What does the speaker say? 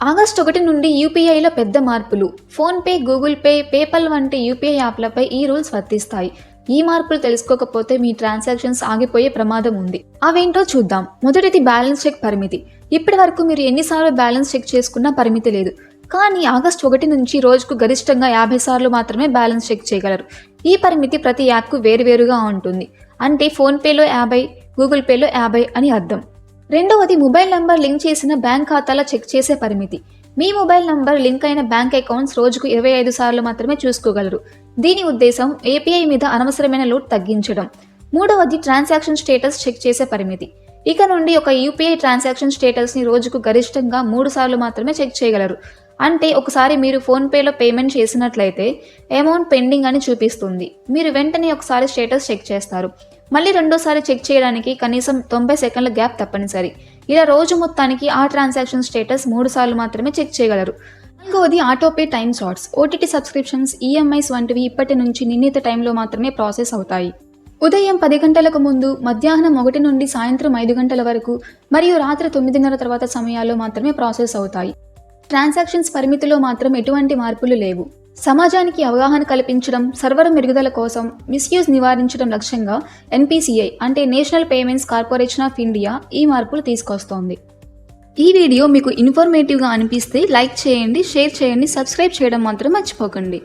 August 1 నుండి యూపీఐలో పెద్ద మార్పులు. ఫోన్పే, గూగుల్ పే, పేపాల్ వంటి యూపీఐ యాప్లపై ఈ రూల్స్ వర్తిస్తాయి. ఈ మార్పులు తెలుసుకోకపోతే మీ ట్రాన్సాక్షన్స్ ఆగిపోయే ప్రమాదం ఉంది. అవేంటో చూద్దాం. మొదటిది బ్యాలెన్స్ చెక్ పరిమితి. ఇప్పటి వరకు మీరు ఎన్నిసార్లు బ్యాలెన్స్ చెక్ చేసుకున్నా పరిమితి లేదు. కానీ ఆగస్టు 1 నుంచి రోజుకు గరిష్టంగా 50 సార్లు మాత్రమే బ్యాలెన్స్ చెక్ చేయగలరు. ఈ పరిమితి ప్రతి యాప్కు వేరువేరుగా ఉంటుంది. అంటే ఫోన్పేలో 50, గూగుల్ పేలో 50 అని అర్థం. రెండవది మొబైల్ నంబర్ లింక్ చేసిన బ్యాంక్ ఖాతాల చెక్ చేసే పరిమితి. మీ మొబైల్ నంబర్ లింక్ అయిన బ్యాంక్ అకౌంట్స్ రోజుకు 25 సార్లు మాత్రమే చూసుకోగలరు. దీని ఉద్దేశం ఏపీఐ మీద అనవసరమైన లోడ్ తగ్గించడం. మూడవది ట్రాన్సాక్షన్ స్టేటస్ చెక్ చేసే పరిమితి. ఇక నుండి ఒక యూపీఐ ట్రాన్సాక్షన్ స్టేటస్ని రోజుకు గరిష్టంగా 3 సార్లు మాత్రమే చెక్ చేయగలరు. అంటే ఒకసారి మీరు ఫోన్పేలో పేమెంట్ చేసినట్లయితే అమౌంట్ పెండింగ్ అని చూపిస్తుంది. మీరు వెంటనే ఒకసారి స్టేటస్ చెక్ చేస్తారు. మళ్ళీ రెండోసారి చెక్ చేయడానికి కనీసం 90 సెకండ్ల గ్యాప్ తప్పనిసరి. ఇలా రోజు మొత్తానికి ఆ ట్రాన్సాక్షన్ స్టేటస్ 3 సార్లు మాత్రమే చెక్ చేయగలరు. నాలుగవది autopay time slots. OTT subscriptions, EMIs వంటివి ఇప్పటి నుంచి నిర్ణీత టైంలో మాత్రమే ప్రాసెస్ అవుతాయి. ఉదయం 10 గంటలకు ముందు, మధ్యాహ్నం 1 నుండి సాయంత్రం 5 గంటల వరకు మరియు రాత్రి 9:30 తర్వాత సమయాల్లో మాత్రమే ప్రాసెస్ అవుతాయి. ట్రాన్సాక్షన్స్ పరిమితిలో మాత్రం ఎటువంటి మార్పులు లేవు. సమాజానికి అవగాహన కల్పించడం, సర్వర్ మెరుగుదల కోసం మిస్యూజ్ నివారించడం లక్ష్యంగా ఎన్పీసీఐ అంటే national payments corporation of India ఈ మార్పులు తీసుకొస్తోంది. ఈ వీడియో మీకు ఇన్ఫర్మేటివ్గా అనిపిస్తే లైక్ చేయండి, షేర్ చేయండి, సబ్స్క్రైబ్ చేయడం మాత్రం మర్చిపోకండి.